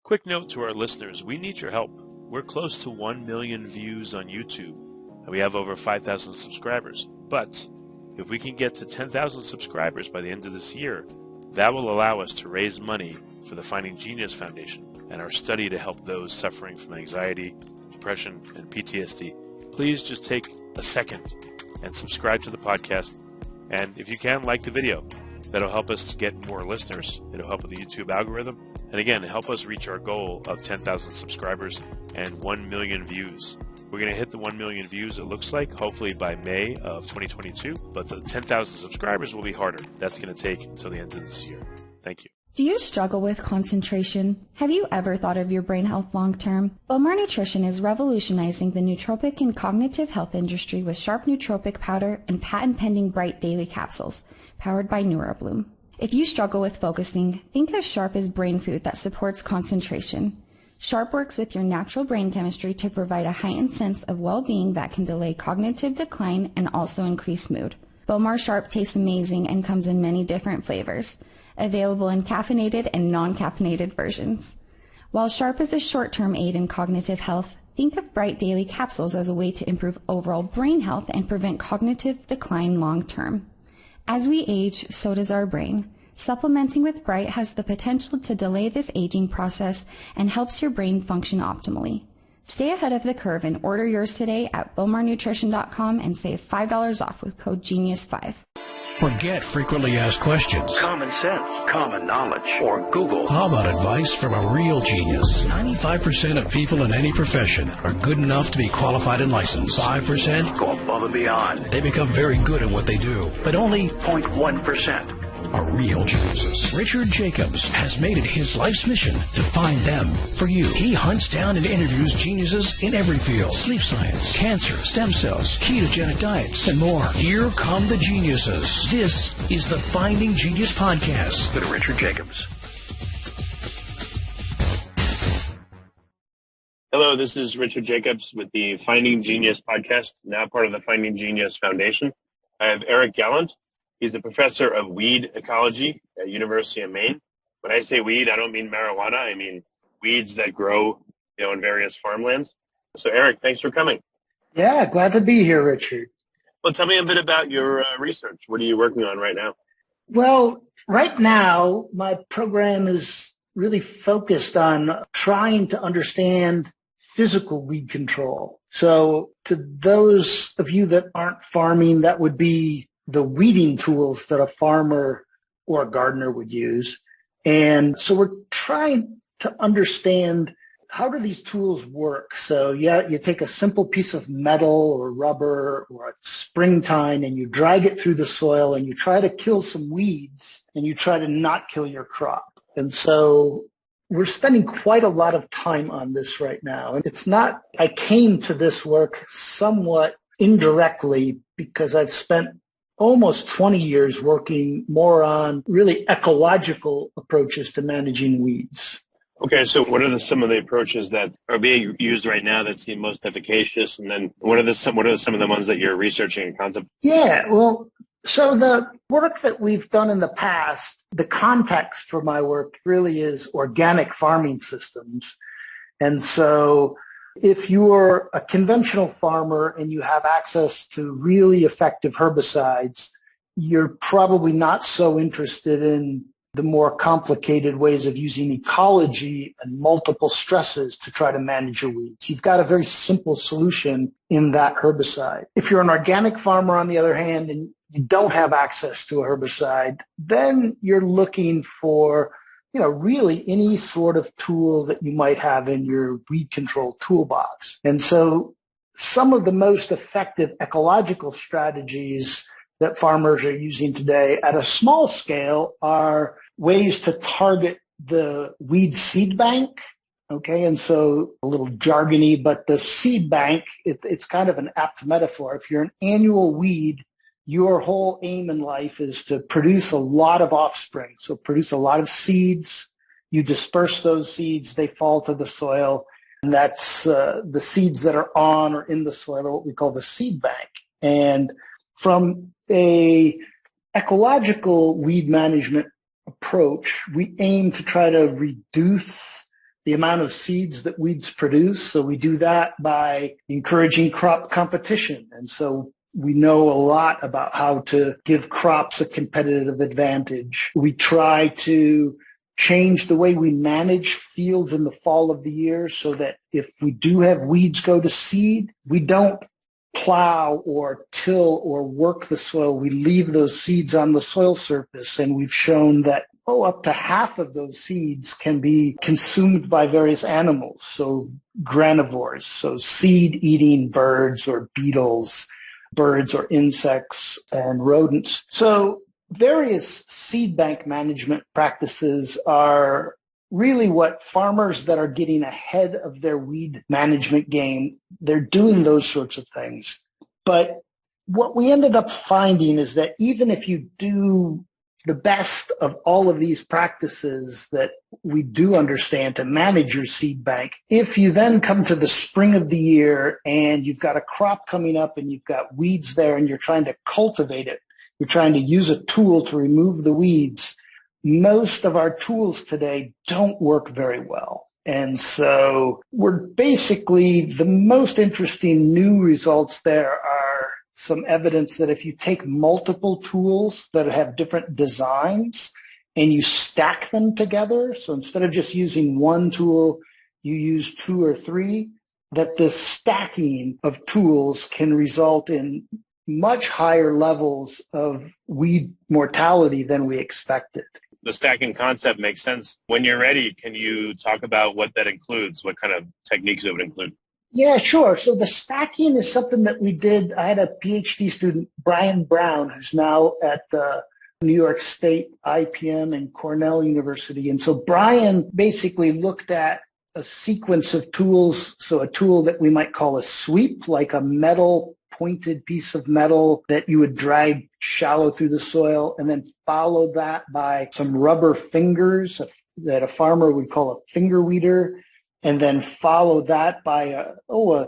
Quick note to our listeners, we need your help. We're close to 1 million views on YouTube, and we have over 5,000 subscribers. But if we can get to 10,000 subscribers by the end of this year, that will allow us to raise money for the Finding Genius Foundation and our study to help those suffering from anxiety, depression, and PTSD. Please just take a second and subscribe to the podcast. And if you can, like the video. That'll help us get more listeners. It'll help with the YouTube algorithm. And again, help us reach our goal of 10,000 subscribers and 1 million views. We're going to hit the 1 million views, it looks like, hopefully by May of 2022. But the 10,000 subscribers will be harder. That's going to take until the end of this year. Thank you. Do you struggle with concentration? Have you ever thought of your brain health long term? Bowmar Nutrition is revolutionizing the nootropic and cognitive health industry with Sharp Nootropic Powder and patent-pending Bright Daily Capsules, powered by NeuroBloom. If you struggle with focusing, think of Sharp as brain food that supports concentration. Sharp works with your natural brain chemistry to provide a heightened sense of well-being that can delay cognitive decline and also increase mood. Bowmar Sharp tastes amazing and comes in many different flavors, available in caffeinated and non-caffeinated versions. While Sharp is a short-term aid in cognitive health, think of Bright Daily Capsules as a way to improve overall brain health and prevent cognitive decline long-term. As we age, so does our brain. Supplementing with Bright has the potential to delay this aging process and helps your brain function optimally. Stay ahead of the curve and order yours today at bowmarnutrition.com and save $5 off with code GENIUS5. Forget frequently asked questions, common sense, common knowledge, or Google. How about advice from a real genius? 95% of people in any profession are good enough to be qualified and licensed. 5% go above and beyond. They become very good at what they do, but only 0.1% are real geniuses. Richard Jacobs has made it his life's mission to find them for you. He hunts down and interviews geniuses in every field: sleep science, cancer, stem cells, ketogenic diets, and more. Here come the geniuses. This is the Finding Genius Podcast with Richard Jacobs. Hello, this is Richard Jacobs with the Finding Genius Podcast, now part of the Finding Genius Foundation. I have Eric Gallandt. He's the Professor of Weed Ecology at University of Maine. When I say weed, I don't mean marijuana. I mean weeds that grow, in various farmlands. So, Eric, thanks for coming. Yeah, glad to be here, Richard. Well, tell me a bit about your research. What are you working on right now? Well, right now, my program is really focused on trying to understand physical weed control. So to those of you that aren't farming, that would be the weeding tools that a farmer or a gardener would use. And so we're trying to understand, how do these tools work? So you take a simple piece of metal or rubber or a spring tine and you drag it through the soil and you try to kill some weeds and you try to not kill your crop. And so we're spending quite a lot of time on this right now. And I came to this work somewhat indirectly because I've spent almost 20 years working more on really ecological approaches to managing weeds. Okay, so what are some of the approaches that are being used right now that seem most efficacious? And then what are some of the ones that you're researching and contemplating? Yeah, well, so the work that we've done in the past, the context for my work really is organic farming systems. And so if you are a conventional farmer and you have access to really effective herbicides, you're probably not so interested in the more complicated ways of using ecology and multiple stresses to try to manage your weeds. You've got a very simple solution in that herbicide. If you're an organic farmer, on the other hand, and you don't have access to a herbicide, then you're looking for really any sort of tool that you might have in your weed control toolbox. And so some of the most effective ecological strategies that farmers are using today at a small scale are ways to target the weed seed bank. Okay, and so a little jargony, but the seed bank, it's kind of an apt metaphor. If you're an annual weed, your whole aim in life is to produce a lot of offspring. So produce a lot of seeds. You disperse those seeds. They fall to the soil. And that's the seeds that are on or in the soil are what we call the seed bank. And from a ecological weed management approach, we aim to try to reduce the amount of seeds that weeds produce. So we do that by encouraging crop competition. And so we know a lot about how to give crops a competitive advantage. We try to change the way we manage fields in the fall of the year so that if we do have weeds go to seed, we don't plow or till or work the soil. We leave those seeds on the soil surface, and we've shown that up to half of those seeds can be consumed by various animals, so granivores, so seed-eating birds or beetles, birds or insects and rodents. So various seed bank management practices are really what farmers that are getting ahead of their weed management game, they're doing those sorts of things. But what we ended up finding is that even if you do the best of all of these practices that we do understand to manage your seed bank, if you then come to the spring of the year and you've got a crop coming up and you've got weeds there and you're trying to cultivate it, you're trying to use a tool to remove the weeds, most of our tools today don't work very well. And so we're basically, the most interesting new results there are some evidence that if you take multiple tools that have different designs and you stack them together, so instead of just using one tool, you use two or three, that the stacking of tools can result in much higher levels of weed mortality than we expected. The stacking concept makes sense. When you're ready, can you talk about what that includes? What kind of techniques it would include? Yeah, sure. So the stacking is something that we did. I had a PhD student, Brian Brown, who's now at the New York State IPM and Cornell University. And so Brian basically looked at a sequence of tools. So a tool that we might call a sweep, like a metal pointed piece of metal that you would drag shallow through the soil, and then follow that by some rubber fingers that a farmer would call a finger weeder, and then follow that by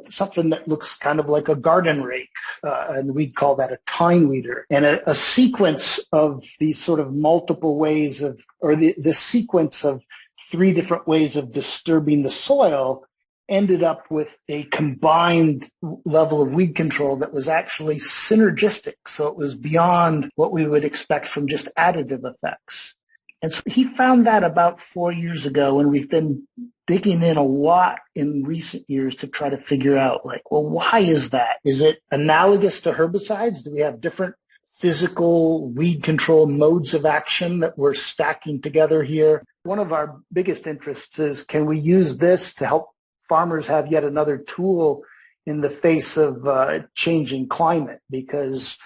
something that looks kind of like a garden rake, and we'd call that a tine weeder. And a sequence of these sort of multiple ways of, or the sequence of three different ways of disturbing the soil ended up with a combined level of weed control that was actually synergistic. So it was beyond what we would expect from just additive effects. And so he found that about 4 years ago, and we've been digging in a lot in recent years to try to figure out, why is that? Is it analogous to herbicides? Do we have different physical weed control modes of action that we're stacking together here? One of our biggest interests is, can we use this to help farmers have yet another tool in the face of changing climate? Because,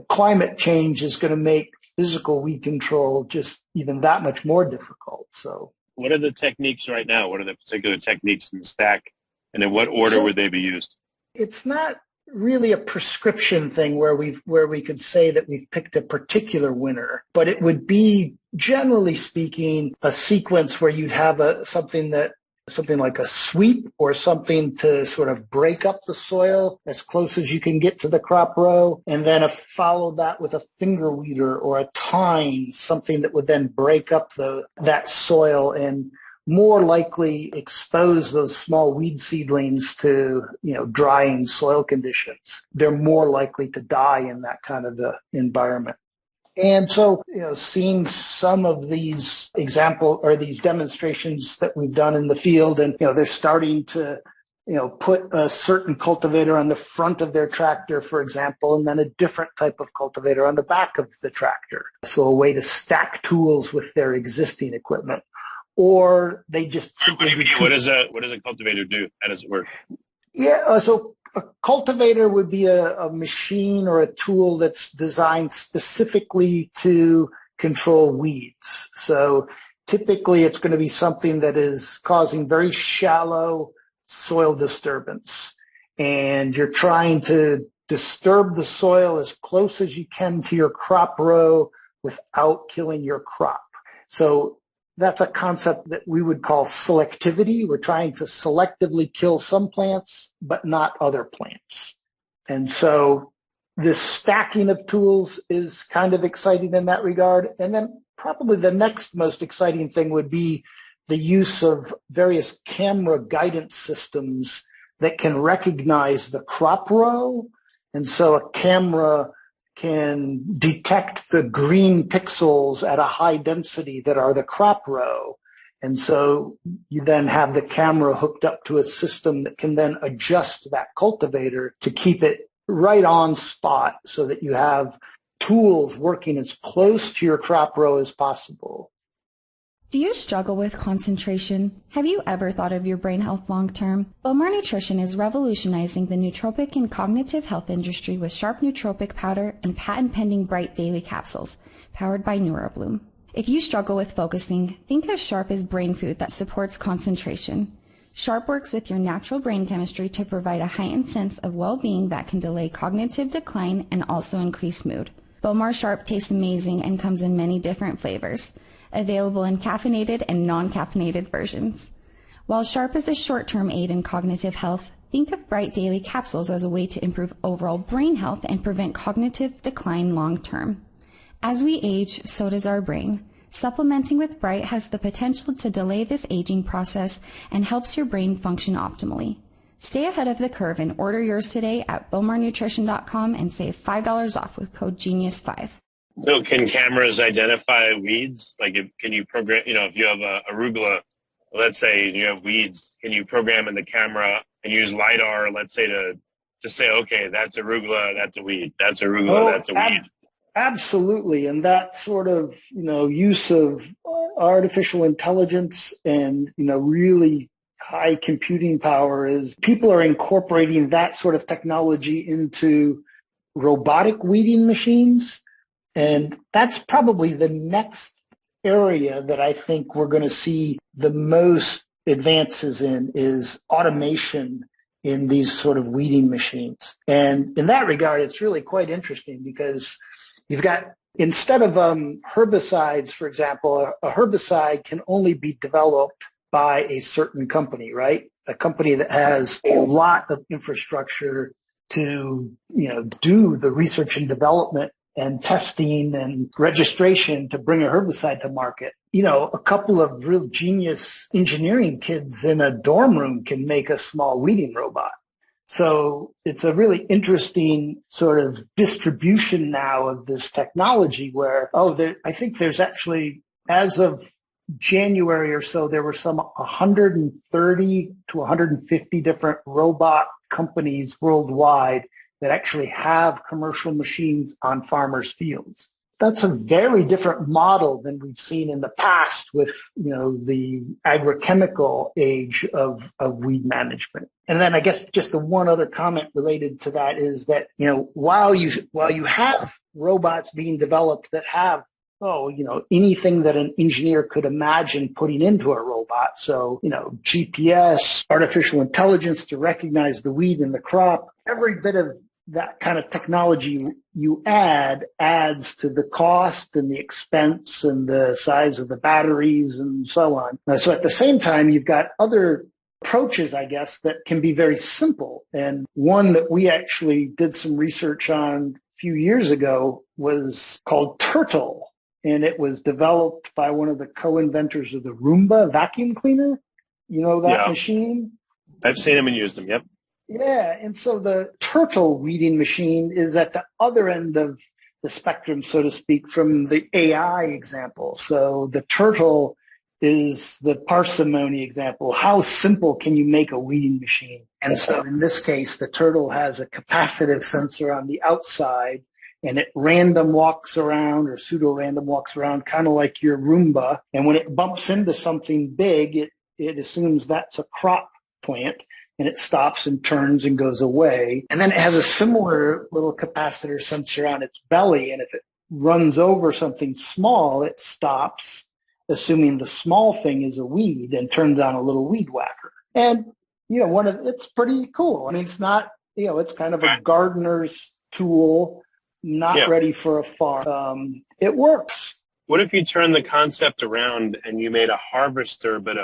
climate change is going to make physical weed control just even that much more difficult. So what are the techniques right now? What are the particular techniques in the stack, and in what order would they be used? It's not really a prescription thing where we could say that we've picked a particular winner, but it would be, generally speaking, a sequence where you'd have something like a sweep, or something to sort of break up the soil as close as you can get to the crop row, and then follow that with a finger weeder or a tine, something that would then break up that soil and more likely expose those small weed seedlings to drying soil conditions. They're more likely to die in that kind of environment. And so, seeing some of these these demonstrations that we've done in the field, and, they're starting to, put a certain cultivator on the front of their tractor, for example, and then a different type of cultivator on the back of the tractor. So a way to stack tools with their existing equipment. Or they just simply... What does a cultivator do? How does it work? Yeah, so a cultivator would be a machine or a tool that's designed specifically to control weeds. So typically it's going to be something that is causing very shallow soil disturbance. And you're trying to disturb the soil as close as you can to your crop row without killing your crop. So that's a concept that we would call selectivity. We're trying to selectively kill some plants, but not other plants. And so this stacking of tools is kind of exciting in that regard. And then probably the next most exciting thing would be the use of various camera guidance systems that can recognize the crop row. And so a camera can detect the green pixels at a high density that are the crop row. And so you then have the camera hooked up to a system that can then adjust that cultivator to keep it right on spot so that you have tools working as close to your crop row as possible. Do you struggle with concentration? Have you ever thought of your brain health long term? Bowmar Nutrition is revolutionizing the nootropic and cognitive health industry with sharp nootropic powder and patent-pending bright daily capsules, powered by NeuroBloom. If you struggle with focusing, think of Sharp as brain food that supports concentration. Sharp works with your natural brain chemistry to provide a heightened sense of well-being that can delay cognitive decline and also increase mood. Bowmar Sharp tastes amazing and comes in many different flavors, available in caffeinated and non-caffeinated versions. While Sharp is a short-term aid in cognitive health, think of Bright Daily Capsules as a way to improve overall brain health and prevent cognitive decline long-term. As we age, so does our brain. Supplementing with Bright has the potential to delay this aging process and helps your brain function optimally. Stay ahead of the curve and order yours today at bowmarnutrition.com and save $5 off with code GENIUS5. So can cameras identify weeds? Like, can you program, if you have a arugula, let's say you have weeds, can you program in the camera and use LiDAR, let's say, to say, okay, that's arugula, that's a weed, that's arugula, that's a weed? Absolutely. And that sort of, use of artificial intelligence and, really high computing power is people are incorporating that sort of technology into robotic weeding machines. And that's probably the next area that I think we're going to see the most advances in is automation in these sort of weeding machines. And in that regard, it's really quite interesting because you've got, instead of herbicides, for example, a herbicide can only be developed by a certain company, right? A company that has a lot of infrastructure to, do the research and development and testing and registration to bring a herbicide to market. A couple of real genius engineering kids in a dorm room can make a small weeding robot. So it's a really interesting sort of distribution now of this technology where, I think there's actually, as of January or so, there were some 130 to 150 different robot companies worldwide that actually have commercial machines on farmers' fields. That's a very different model than we've seen in the past with, the agrochemical age of weed management. And then I guess just the one other comment related to that is that, while you have robots being developed that have, anything that an engineer could imagine putting into a robot. So, GPS, artificial intelligence to recognize the weed in the crop, every bit of that kind of technology you adds to the cost and the expense and the size of the batteries and so on. So at the same time, you've got other approaches, I guess, that can be very simple. And one that we actually did some research on a few years ago was called Turtle. And it was developed by one of the co-inventors of the Roomba vacuum cleaner. You know that machine? I've seen them and used them, yep. Yeah, and so the Turtle weeding machine is at the other end of the spectrum, so to speak, from the AI example. So the Turtle is the parsimony example. How simple can you make a weeding machine? And so in this case, the Turtle has a capacitive sensor on the outside, and it random walks around or pseudo-random walks around, kind of like your Roomba. And when it bumps into something big, it assumes that's a crop plant, and it stops and turns and goes away. And then it has a similar little capacitor sensor on its belly, and if it runs over something small, it stops, assuming the small thing is a weed, and turns on a little weed whacker. And, it's pretty cool. I mean, it's not, it's kind of a gardener's tool, not ready for a farm. It works. What if you turn the concept around and you made a harvester, but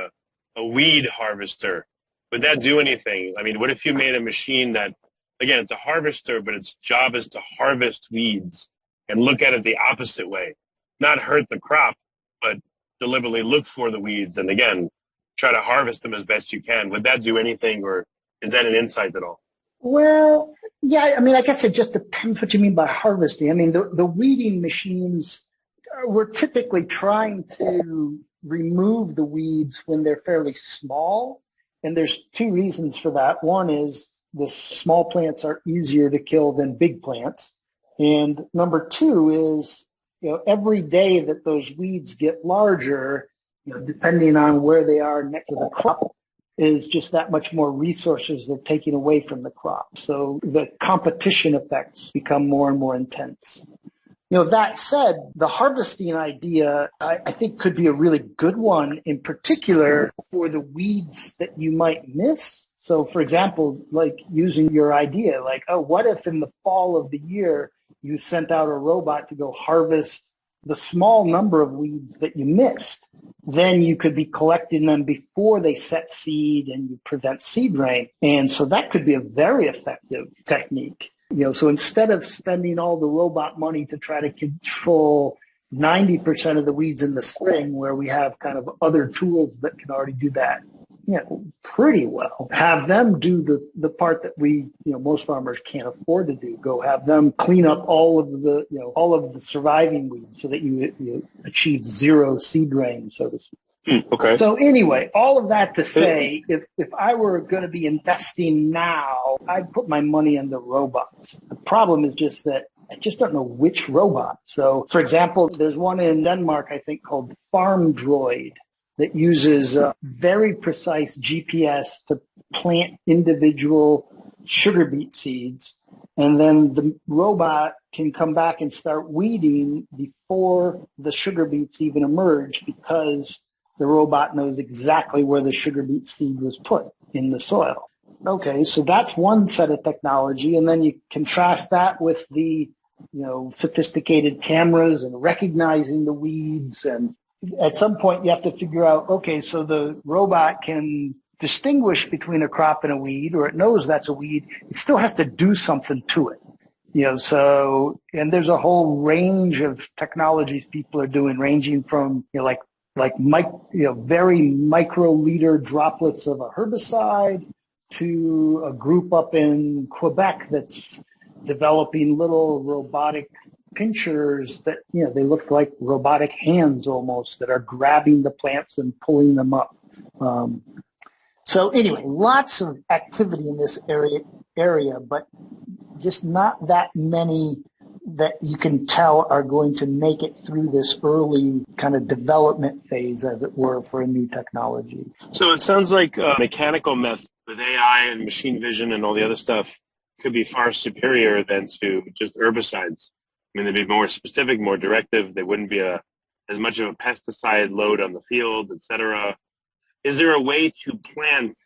a weed harvester? Would that do anything? I mean, what if you made a machine that, again, it's a harvester, but its job is to harvest weeds and look at it the opposite way? Not hurt the crop, but deliberately look for the weeds and, again, try to harvest them as best you can. Would that do anything, or is that an insight at all? Well, yeah, I mean, I guess it just depends what you mean by harvesting. I mean, the weeding machines, we're typically trying to remove the weeds when they're fairly small. And there's two reasons for that. One is the small plants are easier to kill than big plants. And number two is, every day that those weeds get larger, depending on where they are next to the crop, is just that much more resources they're taking away from the crop. So the competition effects become more and more intense. That said, the harvesting idea, I think, could be a really good one, in particular for the weeds that you might miss. So, for example, like using your idea, like, what if in the fall of the year you sent out a robot to go harvest the small number of weeds that you missed? Then you could be collecting them before they set seed and you prevent seed rain. And so that could be a very effective technique. So instead of spending all the robot money to try to control 90% of the weeds in the spring, where we have kind of other tools that can already do that, pretty well, have them do the part that we, most farmers can't afford to do. Go have them clean up all of the surviving weeds so that you achieve zero seed rain, so to speak. Okay. So anyway, all of that to say, if I were going to be investing now, I'd put my money in the robots. The problem is just that I just don't know which robot. So, for example, there's one in Denmark, I think, called Farm Droid, that uses very precise GPS to plant individual sugar beet seeds. And then the robot can come back and start weeding before the sugar beets even emerge, because the robot knows exactly where the sugar beet seed was put in the soil. Okay, so that's one set of technology. And then you contrast that with the, sophisticated cameras and recognizing the weeds. And at some point you have to figure out, okay, so the robot can distinguish between a crop and a weed, or it knows that's a weed. It still has to do something to it. And there's a whole range of technologies people are doing, ranging from, very microliter droplets of a herbicide to a group up in Quebec that's developing little robotic pinchers that, they look like robotic hands almost, that are grabbing the plants and pulling them up. So anyway, lots of activity in this area, but just not that many that you can tell are going to make it through this early kind of development phase, as it were, for a new technology. So it sounds like a mechanical method with AI and machine vision and all the other stuff could be far superior than to just herbicides. I mean, they'd be more specific, more directive. They wouldn't be as much of a pesticide load on the field, et cetera. Is there a way to plant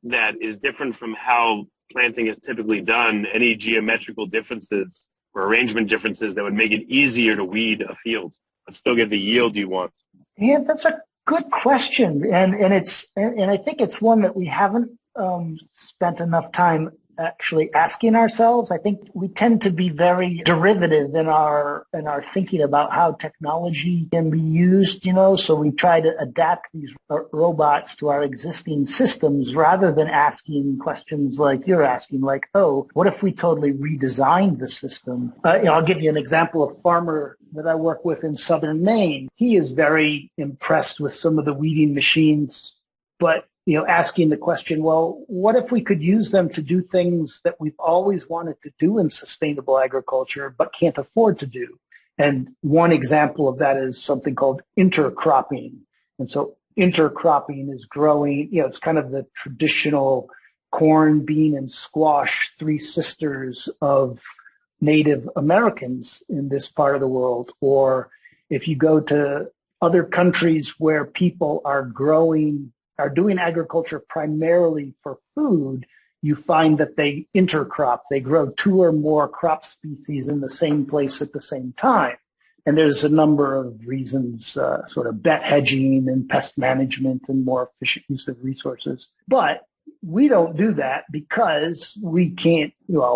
that is different from how planting is typically done? Any geometrical differences or arrangement differences that would make it easier to weed a field but still get the yield you want? Yeah, that's a good question, and I think it's one that we haven't spent enough time actually asking ourselves. I think we tend to be very derivative in our thinking about how technology can be used, so we try to adapt these robots to our existing systems rather than asking questions like you're asking, like, what if we totally redesigned the system? I'll give you an example of a farmer that I work with in southern Maine. He is very impressed with some of the weeding machines, but asking the question, well, what if we could use them to do things that we've always wanted to do in sustainable agriculture but can't afford to do? And one example of that is something called intercropping. And so intercropping is growing, it's kind of the traditional corn, bean, and squash, three sisters of Native Americans in this part of the world. Or if you go to other countries where people are doing agriculture primarily for food, you find that they intercrop. They grow two or more crop species in the same place at the same time. And there's a number of reasons, sort of bet hedging and pest management and more efficient use of resources. But we don't do that because we can't,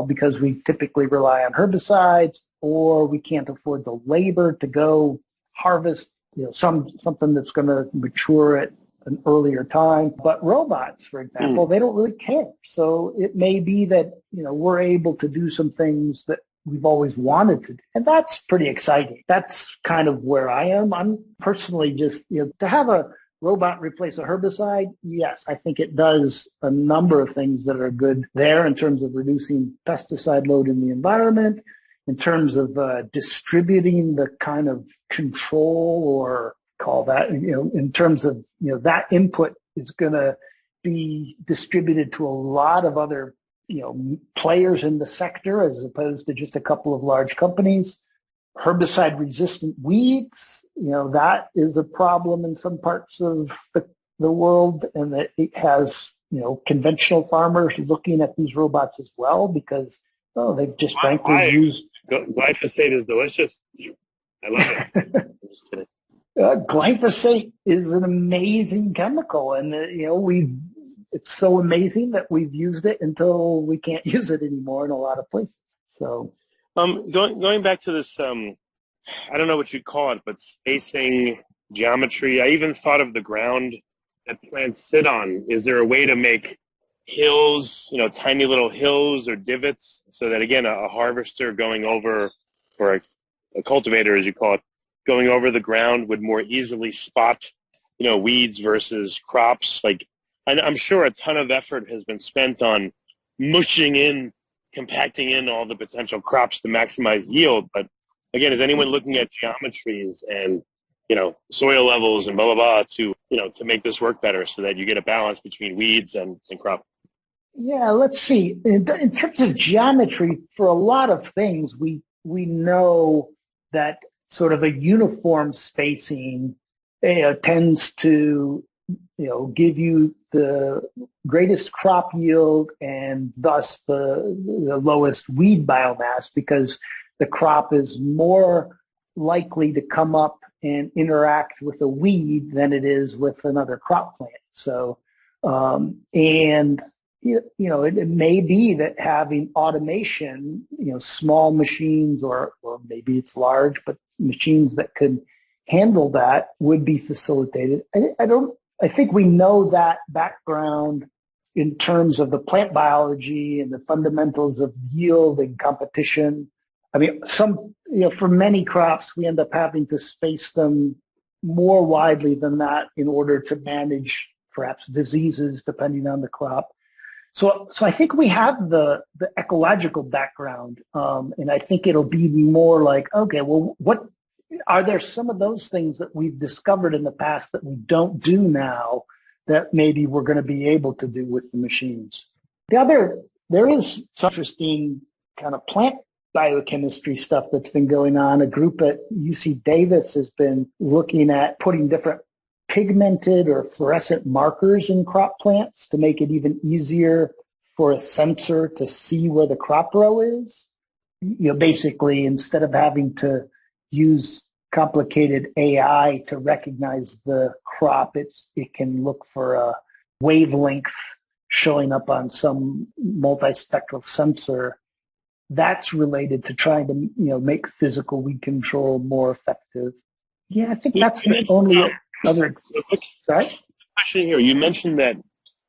because we typically rely on herbicides, or we can't afford the labor to go harvest something that's going to mature at an earlier time. But robots, for example, they don't really care. So it may be that, we're able to do some things that we've always wanted to do. And that's pretty exciting. That's kind of where I am. I'm personally just, to have a robot replace a herbicide, yes, I think it does a number of things that are good there in terms of reducing pesticide load in the environment, in terms of distributing the kind of control, or call that, in terms of, that input is going to be distributed to a lot of other, players in the sector as opposed to just a couple of large companies. Herbicide-resistant weeds, that is a problem in some parts of the world, and that it has, conventional farmers looking at these robots as well because, they've just frankly used... Glyphosate is delicious. I love it. I'm just kidding. Glyphosate is an amazing chemical, and, it's so amazing that we've used it until we can't use it anymore in a lot of places. So... Going back to this, I don't know what you'd call it, but spacing, geometry. I even thought of the ground that plants sit on. Is there a way to make hills, tiny little hills or divots, so that, again, a harvester going over, or a cultivator, as you call it, going over the ground would more easily spot, weeds versus crops? Like, I'm sure a ton of effort has been spent on compacting in all the potential crops to maximize yield. But again, is anyone looking at geometries and, soil levels and blah, blah, blah to make this work better so that you get a balance between weeds and crop? Yeah, let's see. In terms of geometry, for a lot of things, we know that sort of a uniform spacing tends to, give you the greatest crop yield and thus the lowest weed biomass, because the crop is more likely to come up and interact with a weed than it is with another crop plant. So, it may be that having automation, small machines or maybe it's large, but machines that could handle that would be facilitated. I think we know that background in terms of the plant biology and the fundamentals of yield and competition. I mean, for many crops, we end up having to space them more widely than that in order to manage perhaps diseases depending on the crop. So I think we have the ecological background, and I think it'll be more like, okay, well, what are there some of those things that we've discovered in the past that we don't do now that maybe we're going to be able to do with the machines? There is some interesting kind of plant biochemistry stuff that's been going on. A group at UC Davis has been looking at putting different pigmented or fluorescent markers in crop plants to make it even easier for a sensor to see where the crop row is. Basically, instead of having to use complicated AI to recognize the crop, it can look for a wavelength showing up on some multispectral sensor. That's related to trying to, make physical weed control more effective. Yeah, I think that's the only other. Sorry? Question here. You mentioned that.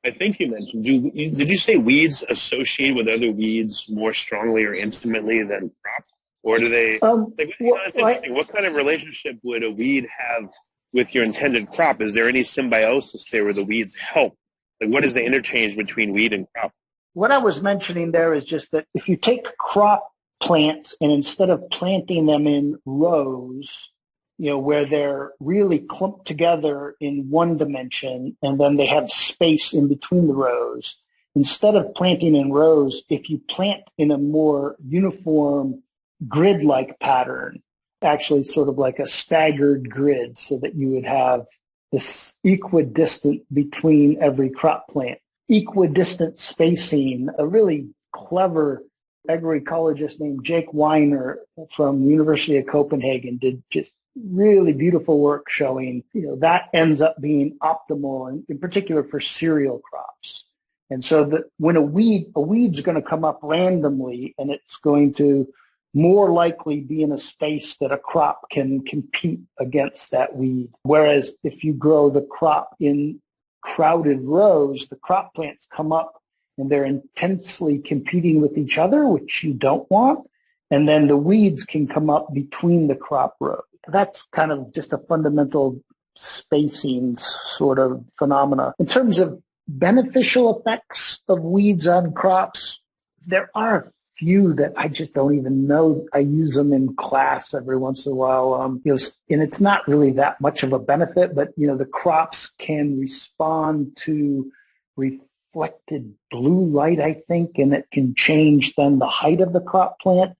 I think you mentioned. Did you say weeds associate with other weeds more strongly or intimately than crops? Or do they, what kind of relationship would a weed have with your intended crop? Is there any symbiosis there where the weeds help? Like, what is the interchange between weed and crop? What I was mentioning there is just that if you take crop plants and instead of planting them in rows, where they're really clumped together in one dimension and then they have space in between the rows, instead of planting in rows, if you plant in a more uniform grid-like pattern, actually sort of like a staggered grid, so that you would have this equidistant between every crop plant. Equidistant spacing, a really clever agroecologist named Jake Weiner from the University of Copenhagen did just really beautiful work showing, that ends up being optimal, and in particular for cereal crops. And so that when a weed's going to come up randomly and it's going to more likely be in a space that a crop can compete against that weed. Whereas if you grow the crop in crowded rows, the crop plants come up and they're intensely competing with each other, which you don't want. And then the weeds can come up between the crop rows. That's kind of just a fundamental spacing sort of phenomena. In terms of beneficial effects of weeds on crops, there are a few that I just don't even know. I use them in class every once in a while. And it's not really that much of a benefit, but the crops can respond to reflected blue light, I think, and it can change then the height of the crop plant.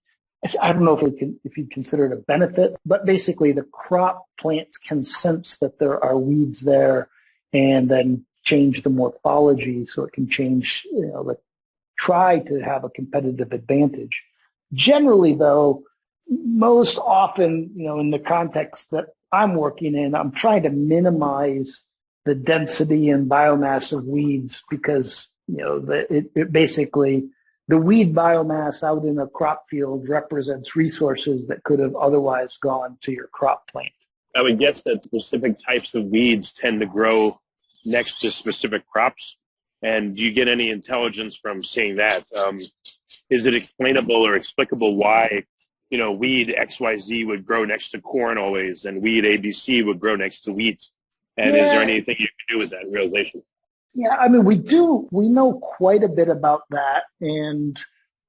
I don't know if you consider it a benefit, but basically the crop plants can sense that there are weeds there and then change the morphology so it can change, try to have a competitive advantage. Generally, though, most often, in the context that I'm working in, I'm trying to minimize the density and biomass of weeds because, it basically, the weed biomass out in a crop field represents resources that could have otherwise gone to your crop plant. I would guess that specific types of weeds tend to grow next to specific crops. And do you get any intelligence from seeing that? Is it explainable or explicable why, weed XYZ would grow next to corn always and weed ABC would grow next to wheat? And is there anything you can do with that realization? Yeah, I mean, we know quite a bit about that. And,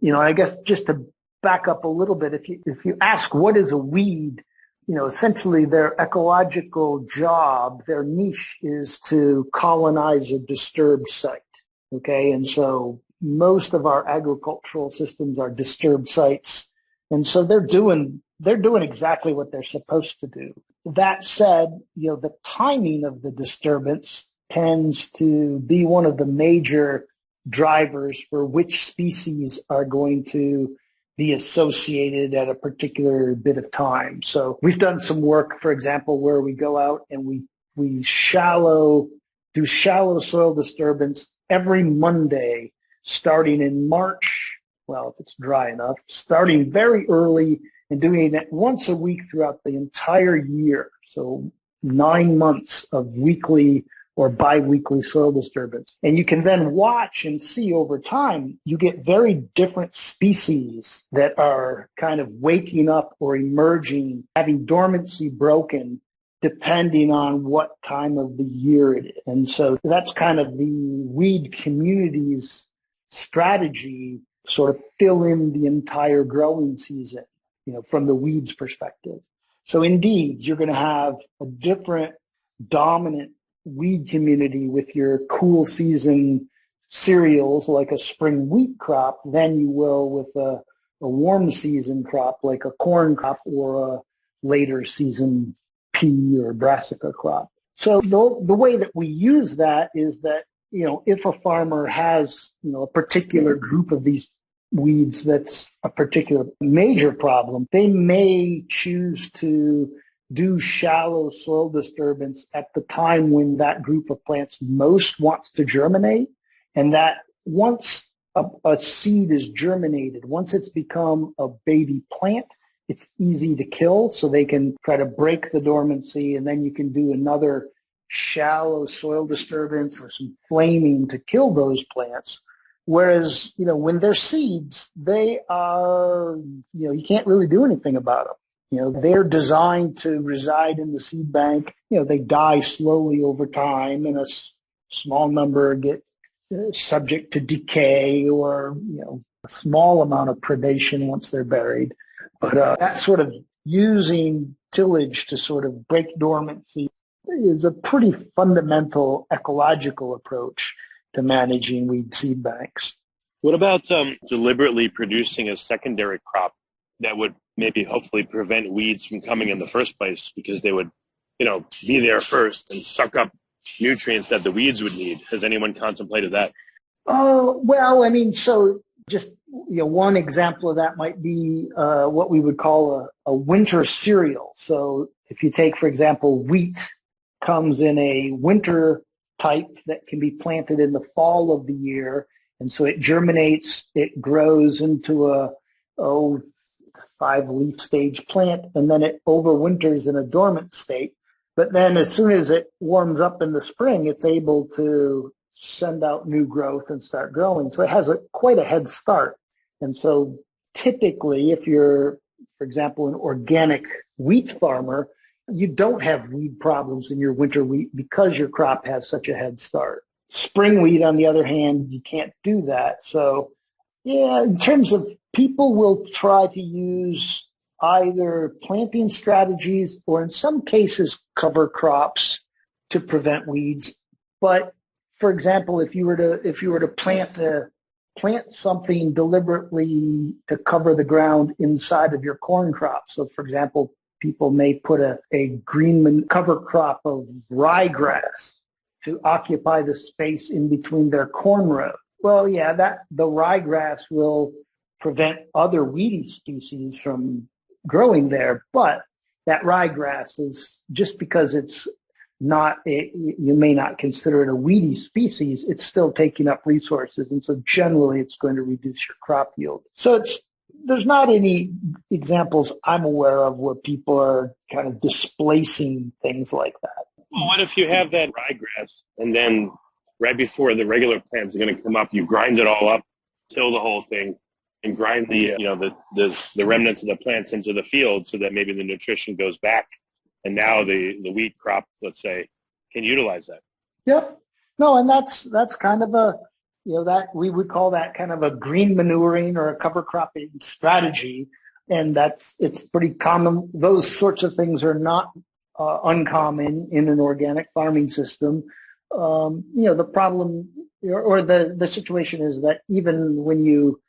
I guess just to back up a little bit, if you ask what is a weed, essentially their ecological job, their niche is to colonize a disturbed site. Okay. And so most of our agricultural systems are disturbed sites. And so they're doing exactly what they're supposed to do. That said, the timing of the disturbance tends to be one of the major drivers for which species are going to be associated at a particular bit of time. So we've done some work, for example, where we go out and we do shallow soil disturbance every Monday, starting in March, well, if it's dry enough, starting very early and doing it once a week throughout the entire year. So 9 months of weekly or biweekly soil disturbance. And you can then watch and see over time, you get very different species that are kind of waking up or emerging, having dormancy broken, depending on what time of the year it is. And so that's kind of the weed community's strategy, sort of fill in the entire growing season, from the weeds perspective. So indeed, you're going to have a different dominant weed community with your cool season cereals like a spring wheat crop than you will with a warm season crop like a corn crop or a later season pea or brassica crop. So the way that we use that is that, if a farmer has, a particular group of these weeds that's a particular major problem, they may choose to do shallow soil disturbance at the time when that group of plants most wants to germinate. And that once a seed is germinated, once it's become a baby plant, it's easy to kill. So they can try to break the dormancy, and then you can do another shallow soil disturbance or some flaming to kill those plants. Whereas, when they're seeds, they are, you can't really do anything about them. They're designed to reside in the seed bank. They die slowly over time, and a small number get subject to decay or, a small amount of predation once they're buried. But that sort of using tillage to sort of break dormancy is a pretty fundamental ecological approach to managing weed seed banks. What about deliberately producing a secondary crop that would maybe hopefully prevent weeds from coming in the first place because they would, be there first and suck up nutrients that the weeds would need? Has anyone contemplated that? Well, I mean, so just, one example of that might be what we would call a winter cereal. So if you take, for example, wheat comes in a winter type that can be planted in the fall of the year. And so it germinates, it grows into 5-leaf stage plant, and then it overwinters in a dormant state. But then as soon as it warms up in the spring, it's able to send out new growth and start growing. So it has quite a head start. And so typically, if you're, for example, an organic wheat farmer, you don't have weed problems in your winter wheat because your crop has such a head start. Spring wheat, on the other hand, you can't do that. So yeah, in terms of people will try to use either planting strategies or in some cases cover crops to prevent weeds. But for example, if you were to plant something deliberately to cover the ground inside of your corn crop. So for example, people may put a green cover crop of ryegrass to occupy the space in between their corn rows. Well, yeah, the ryegrass will prevent other weedy species from growing there, but that ryegrass is, just because it's not, you may not consider it a weedy species, it's still taking up resources, and so generally it's going to reduce your crop yield. So there's not any examples I'm aware of where people are kind of displacing things like that. Well, what if you have that ryegrass and then right before the regular plants are going to come up, you grind it all up, till the whole thing, and grind the remnants of the plants into the field so that maybe the nutrition goes back, and now the wheat crop, let's say, can utilize that. Yep. No, and that's kind of that we would call that kind of a green manuring or a cover cropping strategy, and it's pretty common. Those sorts of things are not uncommon in an organic farming system. The problem or the situation is that even when you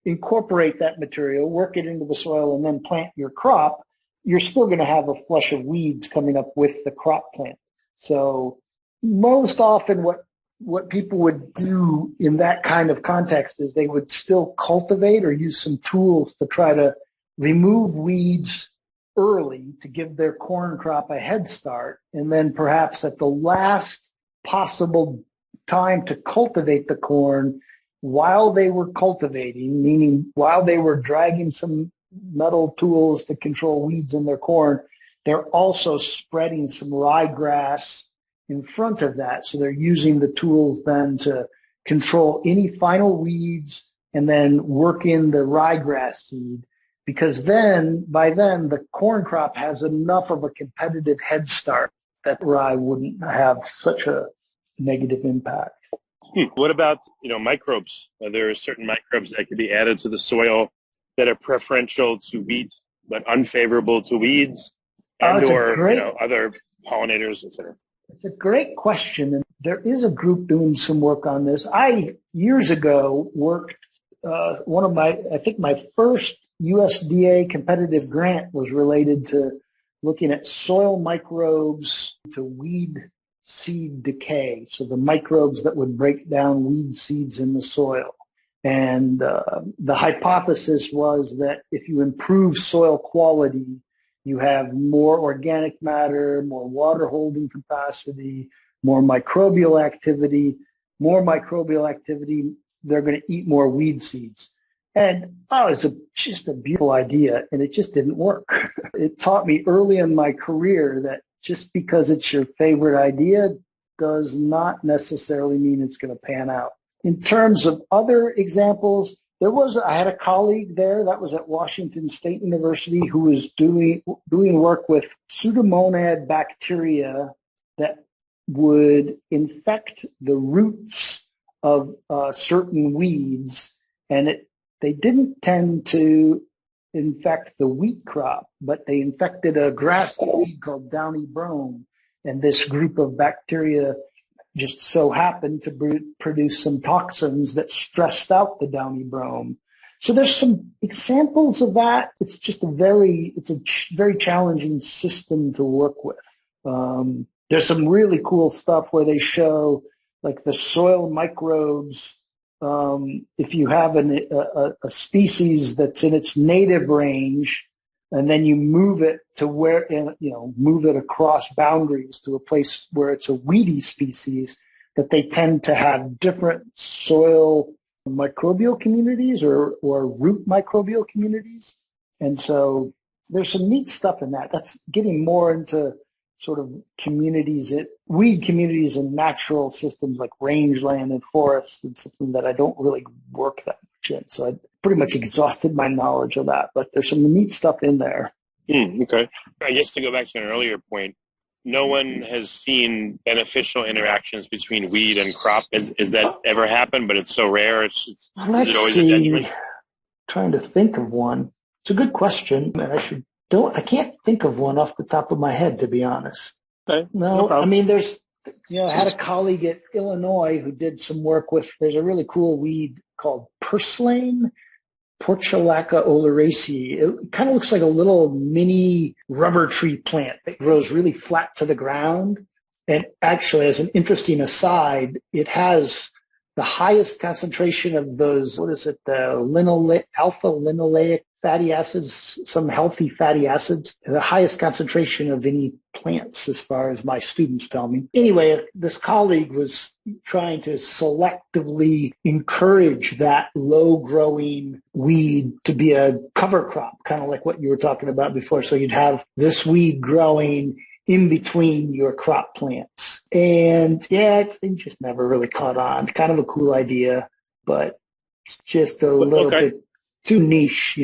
incorporate that material, work it into the soil, and then plant your crop, you're still going to have a flush of weeds coming up with the crop plant. So most often what people would do in that kind of context is they would still cultivate or use some tools to try to remove weeds early to give their corn crop a head start, and then perhaps at the last possible time to cultivate the corn, while they were cultivating, meaning while they were dragging some metal tools to control weeds in their corn, they're also spreading some ryegrass in front of that. So they're using the tools then to control any final weeds and then work in the ryegrass seed, because by then the corn crop has enough of a competitive head start that rye wouldn't have such a negative impact. What about, microbes? There are certain microbes that could be added to the soil that are preferential to wheat but unfavorable to weeds, or other pollinators, etc. It's a great question, and there is a group doing some work on this. I years ago worked my first USDA competitive grant was related to looking at soil microbes to weed seed decay, so the microbes that would break down weed seeds in the soil. And the hypothesis was that if you improve soil quality, you have more organic matter, more water holding capacity, more microbial activity. More microbial activity, they're going to eat more weed seeds. And it's just a beautiful idea, and it just didn't work. It taught me early in my career that just because it's your favorite idea does not necessarily mean it's going to pan out. In terms of other examples, I had a colleague there that was at Washington State University who was doing work with Pseudomonad bacteria that would infect the roots of certain weeds, and they didn't tend to infect the wheat crop, but they infected a grassy weed called downy brome, and this group of bacteria just so happened to produce some toxins that stressed out the downy brome. So there's some examples of that. It's just a very challenging system to work with. There's some really cool stuff where they show like the soil microbes. If you have a species that's in its native range, and then you move it to move it across boundaries to a place where it's a weedy species, that they tend to have different soil microbial communities or root microbial communities. And so there's some neat stuff in that. That's getting more into sort of communities, weed communities and natural systems like rangeland and forest, and something that I don't really work that much in. So I pretty much exhausted my knowledge of that, but there's some neat stuff in there. Okay. I guess to go back to an earlier point, no one has seen beneficial interactions between weed and crop. Is that ever happened? But it's so rare. Let's see. Trying to think of one. It's a good question, and I can't think of one off the top of my head, to be honest. Okay. No, I mean, I had a colleague at Illinois who did some work there's a really cool weed called purslane, Portulaca oleracea. It kind of looks like a little mini rubber tree plant that grows really flat to the ground. And actually, as an interesting aside, it has the highest concentration of those, the alpha linoleic fatty acids, some healthy fatty acids, the highest concentration of any plants, as far as my students tell me. Anyway, this colleague was trying to selectively encourage that low-growing weed to be a cover crop, kind of like what you were talking about before. So you'd have this weed growing in between your crop plants. And yeah, it just never really caught on. Kind of a cool idea, but it's just a little bit too niche,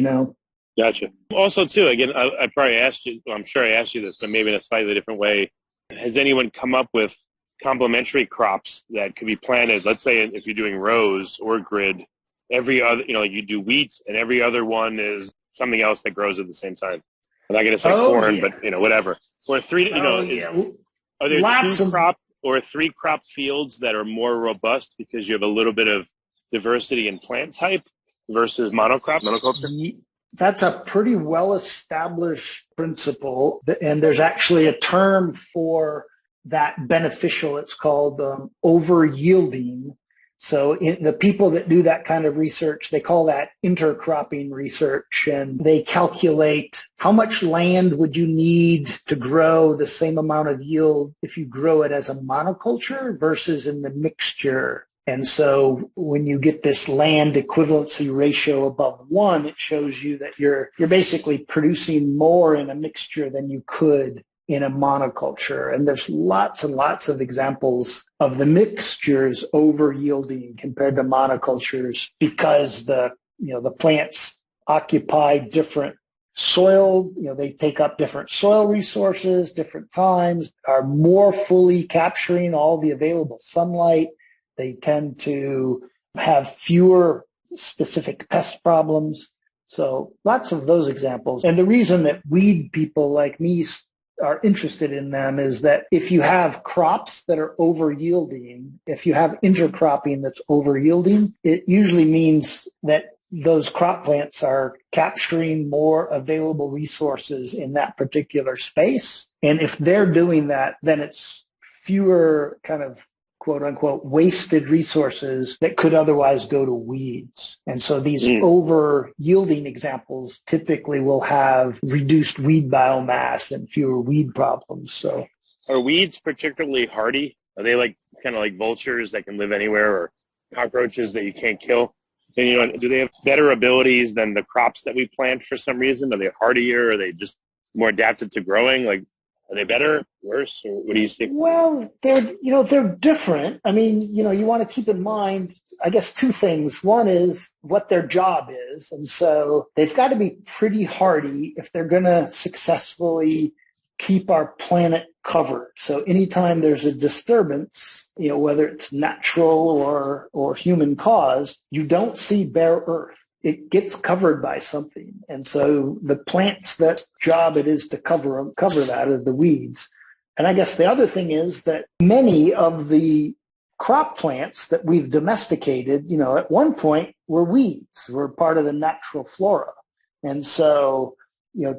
Gotcha. Also, too, again, I probably asked you, I'm sure I asked you this, but maybe in a slightly different way. Has anyone come up with complementary crops that could be planted? Let's say if you're doing rows or grid, every other, like you do wheat and every other one is something else that grows at the same time. I'm not going to say corn, but, whatever. Or three, are there crop or 3 crop fields that are more robust because you have a little bit of diversity in plant type versus monoculture? That's a pretty well-established principle, and there's actually a term for that beneficial. It's called over-yielding. So the people that do that kind of research, they call that intercropping research, and they calculate how much land would you need to grow the same amount of yield if you grow it as a monoculture versus in the mixture. And so when you get this land equivalency ratio above 1, it shows you that you're basically producing more in a mixture than you could in a monoculture. And there's lots and lots of examples of the mixtures over yielding compared to monocultures because the plants occupy different soil, they take up different soil resources, different times, are more fully capturing all the available sunlight. They tend to have fewer specific pest problems. So lots of those examples. And the reason that weed people like me are interested in them is that if you have crops that are over yielding, if you have intercropping that's over yielding, it usually means that those crop plants are capturing more available resources in that particular space. And if they're doing that, then it's fewer kind of quote unquote wasted resources that could otherwise go to weeds. And so these over yielding examples typically will have reduced weed biomass and fewer weed problems. So are weeds particularly hardy? Are they kind of like vultures that can live anywhere, or cockroaches that you can't kill? And, do they have better abilities than the crops that we plant for some reason? Are they hardier? Are they just more adapted to growing? Are they better, worse, or what do you think? Well, they're different. I mean, you want to keep in mind, I guess, 2 things. One is what their job is. And so they've got to be pretty hardy if they're going to successfully keep our planet covered. So anytime there's a disturbance, whether it's natural or human caused, you don't see bare earth. It gets covered by something. And so the plants that job it is to cover that is the weeds. And I guess the other thing is that many of the crop plants that we've domesticated, at one point were weeds, were part of the natural flora. And so,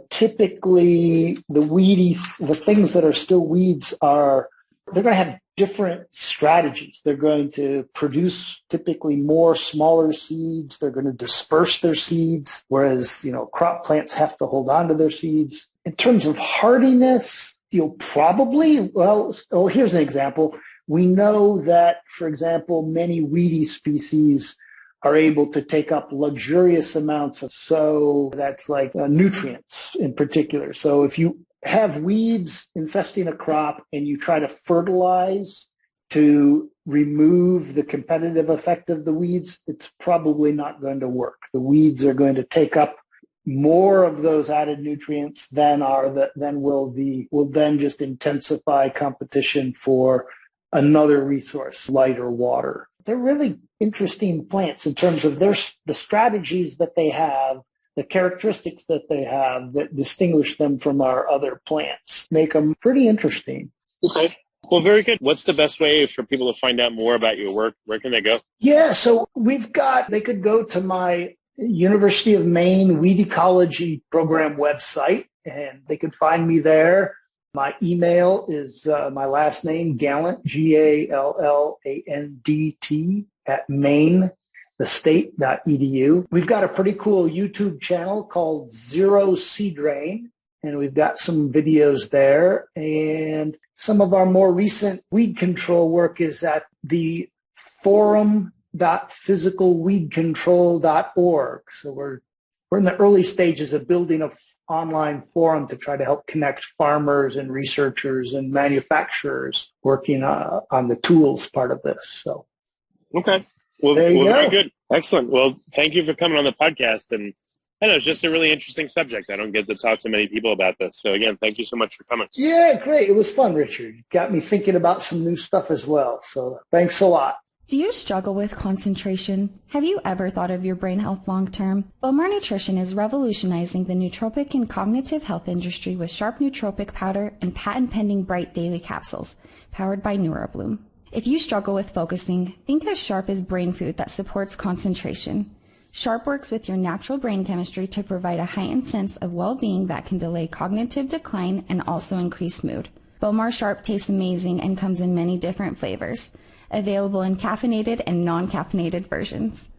typically the things that are still weeds they're going to have different strategies. They're going to produce typically more smaller seeds. They're going to disperse their seeds, whereas, crop plants have to hold on to their seeds. In terms of hardiness, here's an example. We know that, for example, many weedy species are able to take up luxurious amounts of, so that's like nutrients in particular. So if you have weeds infesting a crop and you try to fertilize to remove the competitive effect of the weeds, it's probably not going to work. The weeds are going to take up more of those added nutrients than will then just intensify competition for another resource, light or water. They're really interesting plants in terms of the strategies that they have, the characteristics that they have that distinguish them from our other plants, make them pretty interesting. Okay. Well, very good. What's the best way for people to find out more about your work? Where can they go? Yeah, so they could go to my University of Maine Weed Ecology program website, and they could find me there. My email is my last name, Gallandt, Gallandt, at mainthestate.edu. We've got a pretty cool YouTube channel called Zero Seed Rain, and we've got some videos there. And some of our more recent weed control work is at the forum.physicalweedcontrol.org. So we're in the early stages of building an online forum to try to help connect farmers and researchers and manufacturers working on the tools part of this. So, okay. Well, very good. Excellent. Well, thank you for coming on the podcast. And I know it's just a really interesting subject. I don't get to talk to many people about this. So again, thank you so much for coming. Yeah, great. It was fun, Richard. You got me thinking about some new stuff as well. So thanks a lot. Do you struggle with concentration? Have you ever thought of your brain health long term? Bowmar Nutrition is revolutionizing the nootropic and cognitive health industry with sharp nootropic powder and patent-pending bright daily capsules, powered by NeuroBloom. If you struggle with focusing, think of Sharp as brain food that supports concentration. Sharp works with your natural brain chemistry to provide a heightened sense of well-being that can delay cognitive decline and also increase mood. Bowmar Sharp tastes amazing and comes in many different flavors, available in caffeinated and non-caffeinated versions.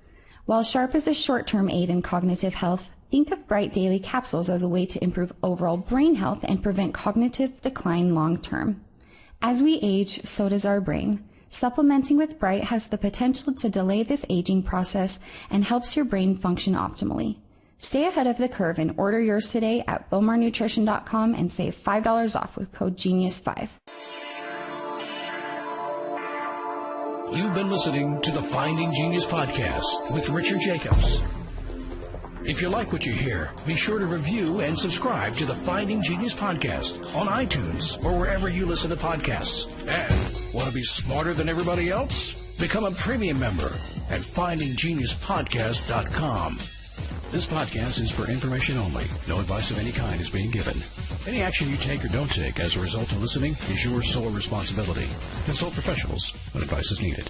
While Sharp is a short-term aid in cognitive health, think of Bright Daily Capsules as a way to improve overall brain health and prevent cognitive decline long-term. As we age, so does our brain. Supplementing with Bright has the potential to delay this aging process and helps your brain function optimally. Stay ahead of the curve and order yours today at bowmarnutrition.com and save $5 off with code GENIUS5. You've been listening to the Finding Genius podcast with Richard Jacobs. If you like what you hear, be sure to review and subscribe to the Finding Genius podcast on iTunes or wherever you listen to podcasts. And want to be smarter than everybody else? Become a premium member at findinggeniuspodcast.com. This podcast is for information only. No advice of any kind is being given. Any action you take or don't take as a result of listening is your sole responsibility. Consult professionals when advice is needed.